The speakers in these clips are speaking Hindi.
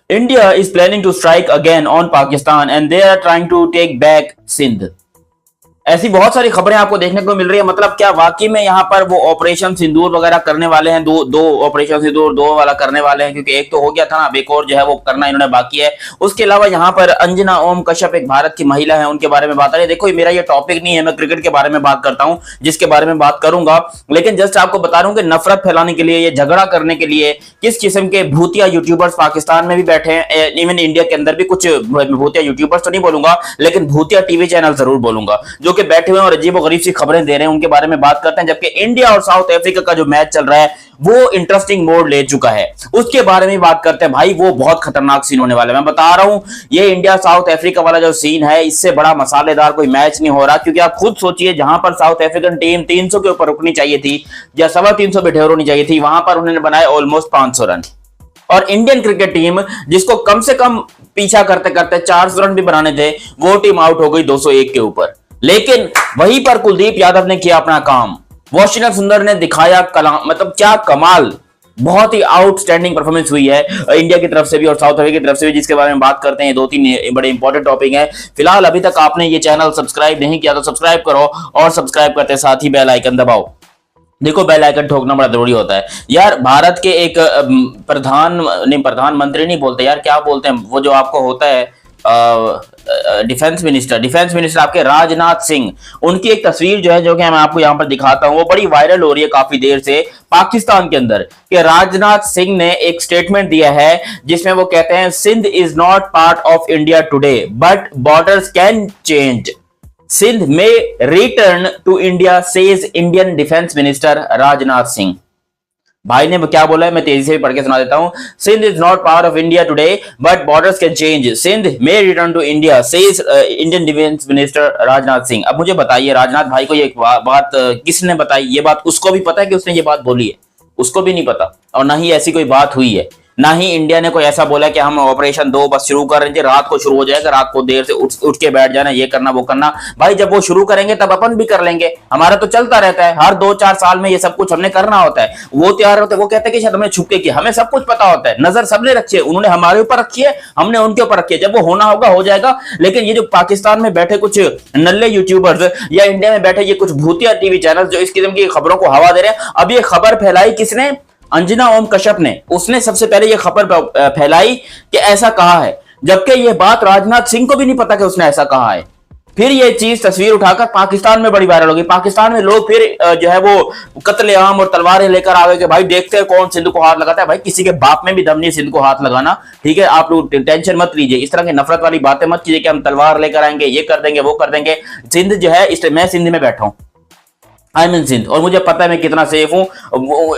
India is planning to strike again on Pakistan and they are trying to take back Sindh. ऐसी बहुत सारी खबरें आपको देखने को मिल रही है। मतलब क्या वाकई में यहाँ पर वो ऑपरेशन सिंदूर वगैरह करने वाले हैं? दो दो ऑपरेशन सिंदूर दो वाला करने वाले हैं, क्योंकि एक तो हो गया था ना, अब एक और जो है वो करना इन्होंने बाकी है। उसके अलावा यहाँ पर अंजना ओम कश्यप एक भारत की महिला है, उनके बारे में बात आ रही है। देखो मेरा ये टॉपिक नहीं है, मैं क्रिकेट के बारे में बात करता हूँ, जिसके बारे में बात करूंगा, लेकिन जस्ट आपको बता रहा हूँ कि नफरत फैलाने के लिए, ये झगड़ा करने के लिए किस किस्म के भूतिया यूट्यूबर्स पाकिस्तान में भी बैठे हैं, इवन इंडिया के अंदर भी कुछ भूतिया यूट्यूबर्स तो नहीं बोलूंगा, लेकिन भूतिया टीवी चैनल जरूर बोलूंगा, जो कि बैठे हुए और अजीब गरीब सी खबरें दे रहे हैं, उनके बारे में बात करते हैं। जबकि इंडिया और साउथ अफ्रीका का जो मैच चल रहा है वो इंटरेस्टिंग मोड ले चुका है, उसके बारे में बात करते हैं। भाई वो बहुत खतरनाक सीन होने वाला है, मैं बता रहा हूं। ये इंडिया साउथ अफ्रीका वाला जो सीन है, इससे बड़ा मसालेदार कोई मैच नहीं हो रहा, क्योंकि आप खुद सोचिए, जहां पर साउथ अफ्रीकन टीम 300 के ऊपर रुकनी चाहिए थी या 350 पे ढेर होनी चाहिए थी, वहां पर उन्होंने बनाए ऑलमोस्ट 500 रन। और इंडियन क्रिकेट टीम, जिसको कम से कम पीछा करते करते 400 रन भी बनाने थे, वो टीम आउट हो गई 201 के ऊपर। लेकिन वहीं पर कुलदीप यादव ने किया अपना काम, वाशिंगटन सुंदर ने दिखाया कलाम, मतलब क्या कमाल, बहुत ही आउटस्टैंडिंग परफॉर्मेंस हुई है इंडिया की तरफ से भी और साउथ अफ्रीका की तरफ से भी, जिसके बारे में बात करते हैं। 2-3 बड़े इंपॉर्टेंट टॉपिक हैं। फिलहाल अभी तक आपने ये चैनल सब्सक्राइब नहीं किया तो सब्सक्राइब करो, और सब्सक्राइब करते साथ ही बेल आइकन दबाओ। देखो बेल आइकन ठोकना बड़ा जरूरी होता है यार। भारत के एक प्रधानमंत्री नहीं बोलते यार, क्या बोलते हैं वो जो आपको होता है, डिफेंस मिनिस्टर आपके राजनाथ सिंह, उनकी एक तस्वीर जो है, जो कि मैं आपको यहां पर दिखाता हूं, वो बड़ी वायरल हो रही है काफी देर से पाकिस्तान के अंदर, कि राजनाथ सिंह ने एक स्टेटमेंट दिया है जिसमें वो कहते हैं, Sindh is not part of India today but borders can change, Sindh में return to India, says Indian defence minister Rajnath Singh. भाई ने क्या बोला है, मैं तेजी से भी पढ़ के सुना देता हूं। Sindh is not part of India today but borders can change, Sindh में return to India, says Indian defence minister Rajnath Singh. अब मुझे बताइए, राजनाथ भाई को ये बात किसने बताई? ये बात उसको भी पता है कि उसने ये बात बोली है? उसको भी नहीं पता, और ना ही ऐसी कोई बात हुई है, ना ही इंडिया ने कोई ऐसा बोला कि हम ऑपरेशन 2 बस शुरू कर रहे थे, रात को शुरू हो जाएगा, रात को देर से उठ के बैठ जाना, ये करना वो करना। भाई जब वो शुरू करेंगे तब अपन भी कर लेंगे, हमारा तो चलता रहता है, हर 2-4 साल में ये सब कुछ हमने करना होता है। वो तैयार होते, वो कहते हैं कि शायद हमने छुप के किया, हमें सब कुछ पता होता है, नजर सबने रखी है, उन्होंने हमारे ऊपर रखी है, हमने उनके ऊपर रखी है, जब वो होना होगा हो जाएगा। लेकिन ये जो पाकिस्तान में बैठे कुछ नल्ले यूट्यूबर्स या इंडिया में बैठे ये कुछ भूतिया टीवी चैनल जो इस किस्म की खबरों को हवा दे रहे हैं, अब ये खबर फैलाई किसने? अंजना ओम कश्यप ने। उसने सबसे पहले यह खबर फैलाई कि ऐसा कहा है, जबकि यह बात राजनाथ सिंह को भी नहीं पता कि उसने ऐसा कहा है। फिर यह चीज तस्वीर उठाकर पाकिस्तान में बड़ी वायरल हो गई। पाकिस्तान में लोग फिर जो है वो कत्लेआम और तलवारें लेकर आ गए कि भाई देखते हैं कौन सिंध को हाथ लगाता है। भाई किसी के बाप में भी दम नहीं सिंध को हाथ लगाना, ठीक है? आप लोग टेंशन मत लीजिए, इस तरह की नफरत वाली बातें मत कीजिए कि हम तलवार लेकर आएंगे, ये कर देंगे वो कर देंगे। सिंध जो है, मैं सिंध में बैठा हूं, आई मीन सिंध, और मुझे पता है मैं कितना सेफ हूं।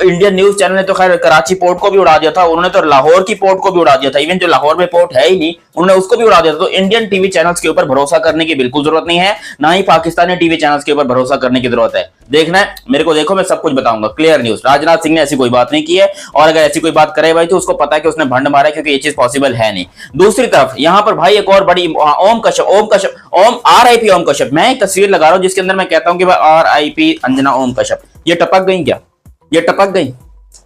इंडियन न्यूज चैनल ने तो खैर कराची पोर्ट को भी उड़ा दिया था, उन्होंने तो लाहौर की पोर्ट को भी उड़ा दिया था, इवन जो लाहौर में पोर्ट है ही नहीं उन्होंने उसको भी उड़ा दिया था। तो इंडियन टीवी चैनल्स के ऊपर भरोसा करने की बिल्कुल जरूरत नहीं है, ना ही पाकिस्तानी टीवी चैनल्स के ऊपर भरोसा करने की जरूरत है। देखना है मेरे को, देखो मैं सब कुछ बताऊंगा, क्लियर न्यूज। राजनाथ सिंह ने ऐसी कोई बात नहीं की है, और अगर ऐसी कोई बात करे भाई तो उसको पता है कि उसने भंड मारा है, क्योंकि ये चीज पॉसिबल है नहीं। दूसरी तरफ यहां पर भाई एक और बड़ी, ओम RIP ओम कश्यप, मैं एक तस्वीर लगा रहा हूं जिसके अंदर मैं कहता हूं कि RIP अंजना ओम कश्यप। ये टपक गई क्या? ये टपक गई?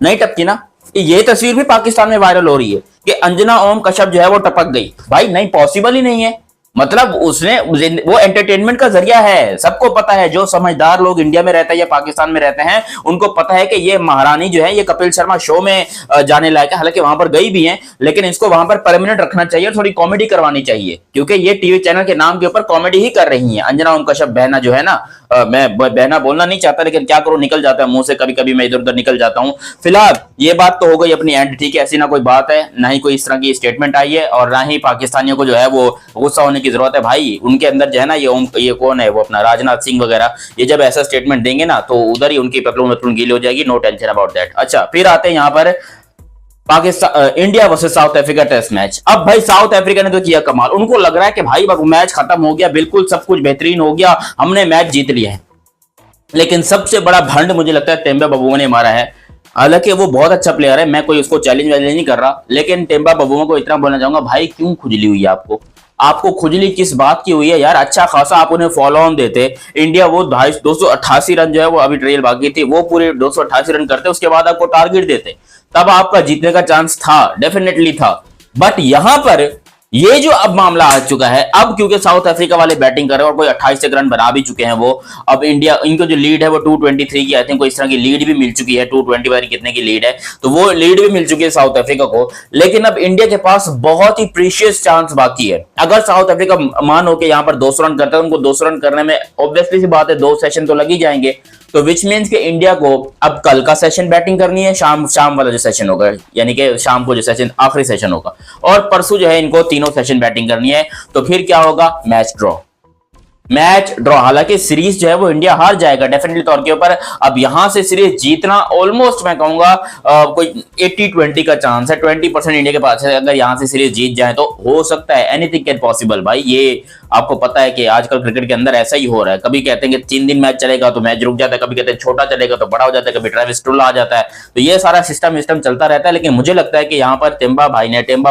नहीं टपकी ना। ये तस्वीर भी पाकिस्तान में वायरल हो रही है कि अंजना ओम कश्यप जो है वो टपक गई। भाई नहीं, पॉसिबल ही नहीं है। मतलब उसने, वो एंटरटेनमेंट का जरिया है, सबको पता है। जो समझदार लोग इंडिया में रहते हैं या पाकिस्तान में रहते हैं उनको पता है कि ये महारानी जो है ये कपिल शर्मा शो में जाने लायक है। हालांकि वहां पर गई भी है, लेकिन इसको वहां पर परमानेंट रखना चाहिए और थोड़ी कॉमेडी करवानी चाहिए, क्योंकि ये टीवी चैनल के नाम के ऊपर कॉमेडी ही कर रही है। अंजना ओम कश्यप बहना जो है ना, मैं बहना बोलना नहीं चाहता, लेकिन क्या करूं, निकल जाता है मुंह से, कभी कभी मैं इधर उधर निकल जाता हूं। फिलहाल ये बात तो हो गई अपनी एंड, ठीक है? ऐसी ना कोई बात है, ना ही कोई इस तरह की स्टेटमेंट आई है, और ना ही पाकिस्तानियों को जो है वो गुस्सा होने की जरूरत है। भाई उनके अंदर जो है ना, ये कौन है, वो अपना राजनाथ सिंह वगैरह, ये जब ऐसा स्टेटमेंट देंगे ना तो उधर ही उनकी पतलून गीली हो जाएगी, नो टेंशन अबाउट दैट। अच्छा, फिर आते हैं यहाँ पर Pakistan India versus South Africa test match. अब भाई साउथ अफ्रीका ने तो किया कमाल, उनको लग रहा है कि भाई मैच खत्म हो गया, बिल्कुल सब कुछ बेहतरीन हो गया, हमने मैच जीत लिया है। लेकिन सबसे बड़ा भंड मुझे लगता है टेम्बा बबुआ ने मारा है। हालांकि वो बहुत अच्छा प्लेयर है, मैं कोई उसको चैलेंज नहीं कर रहा, लेकिन टेम्बा बबुआ को इतना बोलना चाहूंगा, भाई क्यों खुजली हुई है आपको? आपको खुजली किस बात की हुई है यार? अच्छा खासा आप उन्हें फॉलो ऑन देते, इंडिया वो 288 रन जो है वो अभी ट्रेल बाकी थी, वो पूरे 288 रन करते, उसके बाद आपको टारगेट देते, तब आपका जीतने का चांस था, डेफिनेटली था। बट यहां पर ये जो अब मामला आ चुका है, अब क्योंकि साउथ अफ्रीका वाले बैटिंग कर रहे हैं और कोई 28 तक रन बना भी चुके हैं वो, अब इंडिया, इनको जो लीड है वो 223 की, आई थिंक कोई इस तरह की लीड भी मिल चुकी है, 220 कितने की लीड है, तो वो लीड भी मिल चुकी है साउथ अफ्रीका को। लेकिन अब इंडिया के पास बहुत ही प्रीशियस चांस बाकी है। अगर साउथ अफ्रीका मानो कि यहां पर 200 रन करता है, उनको 200 रन करने में ऑब्वियसली सी बात है 2 सेशन तो लग ही जाएंगे, तो विच मीन्स कि इंडिया को अब कल का सेशन बैटिंग करनी है, शाम शाम वाला जो सेशन होगा, यानी कि शाम को जो सेशन आखिरी सेशन होगा, और परसों जो है इनको तीनों सेशन बैटिंग करनी है। तो फिर क्या होगा, मैच ड्रॉ, मैच ड्रॉ। हालांकि सीरीज जो है वो इंडिया हार जाएगा डेफिनेटली तौर के ऊपर। अब यहां से सीरीज जीतना ऑलमोस्ट मैं कहूंगा कोई 80-20 का चांस है, 20% इंडिया के पास है। अगर यहां से सीरीज जीत जाए तो हो सकता है, एनीथिंग कैन पॉसिबल भाई। ये आपको पता है कि आजकल क्रिकेट के अंदर ऐसा ही हो रहा है, कभी कहते हैं कि 3 दिन मैच चलेगा तो मैच रुक जाता है, कभी कहते हैं छोटा चलेगा तो बड़ा हो जाता है, कभी ट्रेविस टुल आ जाता है, तो ये सारा सिस्टम चलता रहता है। लेकिन मुझे लगता है कि यहाँ पर टेम्बा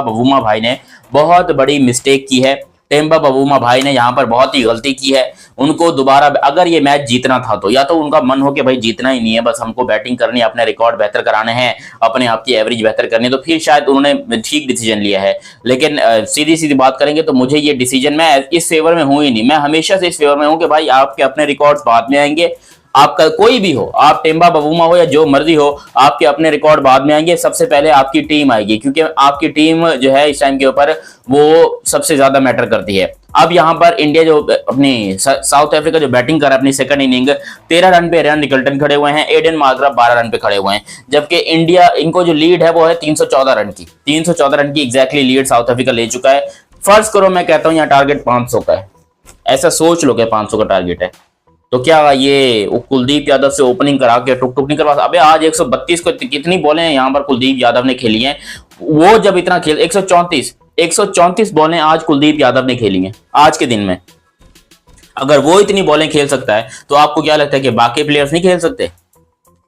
बवुमा भाई ने बहुत बड़ी मिस्टेक की है। टेम्बा बवुमा भाई ने यहाँ पर बहुत ही गलती की है। उनको दोबारा अगर ये मैच जीतना था तो या तो उनका मन हो कि भाई जीतना ही नहीं है, बस हमको बैटिंग करनी है, अपने रिकॉर्ड बेहतर कराने हैं, अपने आप की एवरेज बेहतर करनी है, तो फिर शायद उन्होंने ठीक डिसीजन लिया है। लेकिन सीधी सीधी बात करेंगे तो मुझे ये डिसीजन, मैं इस फेवर में हूं ही नहीं, मैं हमेशा से इस फेवर में हूं कि भाई आपके अपने रिकॉर्ड्स बाद में आएंगे। आपका कोई भी हो, आप टेम्बा बवुमा हो या जो मर्जी हो, आपके अपने रिकॉर्ड बाद में आएंगे, सबसे पहले आपकी टीम आएगी, क्योंकि आपकी टीम जो है इस टाइम के ऊपर वो सबसे ज्यादा मैटर करती है। अब यहां पर इंडिया जो अपनी साउथ अफ्रीका जो बैटिंग कर रहा है अपनी सेकंड इनिंग, 13 रन पे रेन निकल्टन खड़े हुए हैं, एडन मार्करम 12 रन पे खड़े हुए हैं, जबकि इंडिया, इनको जो लीड है वो है 314 रन की, 314 रन की एग्जैक्टली लीड साउथ अफ्रीका ले चुका है। फर्ज करो, मैं कहता हूं यहाँ टारगेट 500 का है, ऐसा सोच लो कि 500 का टारगेट है, तो क्या ये कुलदीप यादव से ओपनिंग करा के टुक टुक नहीं करवा? अबे आज 132 को कितनी बॉलें यहाँ पर कुलदीप यादव ने खेली हैं, वो जब इतना खेल 134 बॉलें आज कुलदीप यादव ने खेली हैं आज के दिन में। अगर वो इतनी बॉलें खेल सकता है तो आपको क्या लगता है कि बाकी प्लेयर्स नहीं खेल सकते?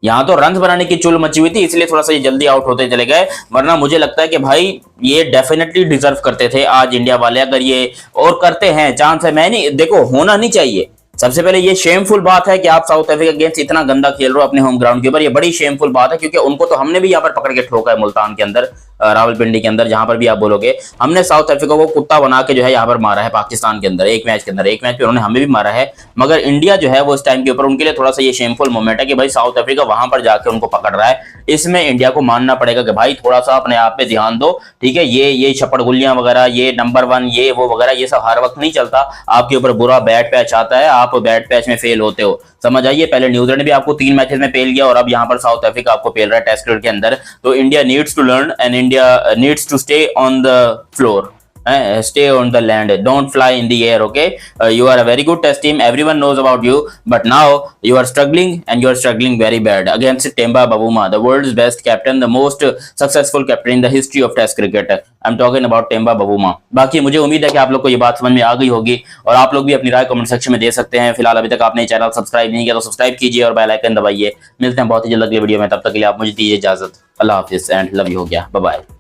यहां तो रन बनाने की चुल मची हुई थी, इसलिए थोड़ा सा ये जल्दी आउट होते चले गए, वरना मुझे लगता है कि भाई ये डेफिनेटली डिजर्व करते थे आज इंडिया वाले, अगर ये और करते हैं, चांस है। मैं नहीं, देखो होना नहीं चाहिए। सबसे पहले ये शेमफुल बात है कि आप साउथ अफ्रीका अगेंस्ट इतना गंदा खेल रहे हो अपने होम ग्राउंड के ऊपर, ये बड़ी शेमफुल बात है, क्योंकि उनको तो हमने भी यहाँ पर पकड़ के ठोका है मुल्तान के अंदर, रावलपिंडी के अंदर, जहां पर भी आप बोलोगे, हमने साउथ अफ्रीका को कुत्ता बना के जो है यहाँ पर मारा है पाकिस्तान के अंदर, एक मैच के अंदर, एक मैच पे उन्होंने हमें भी मारा है। मगर इंडिया जो है वो इस टाइम के ऊपर उनके लिए थोड़ा सा ये शेमफुल मोमेंट है कि भाई साउथ अफ्रीका वहां पर जाके उनको पकड़ रहा है। इसमें इंडिया को मानना पड़ेगा कि भाई थोड़ा सा अपने आप पे ध्यान दो, ठीक है। ये छपड़गुल्लियां वगैरह, ये नंबर 1 ये वो वगैरह, ये सब हर वक्त नहीं चलता। आपके ऊपर बुरा बैट पैच आता है, आप बैट पैच में फेल होते हो, समझ आइए। पहले न्यूजीलैंड भी आपको 3 मैचेस में पेल गया और अब यहाँ पर साउथ अफ्रीका आपको पेल रहा है टेस्ट क्रिकेट के अंदर। तो India needs to learn and India needs to stay on the floor, stay on the land, don't fly in the air, okay? You are a very good test team, everyone knows about you, but now you are struggling and you are struggling very bad against Temba Bavuma, the world's best captain, the most successful captain in the history of test cricket. I'm talking about Temba Bavuma. बाकी मुझे उम्मीद है कि आप लोग को ये बात समझ में आ गई होगी और आप लोग भी अपनी राय कमेंट सेक्शन में दे सकते हैं। फिलहाल अभी तक आपने चैनल सब्सक्राइब नहीं किया तो सब्सक्राइब कीजिए और बेल आइकन दबाइए। मिलते हैं बहुत ही जल्द अगली वीडियो में, तब तक के लिए आप मुझे दीजिए इजाजत। अल्लाह हाफिज एंड लव यू हो गया, बाय बाय।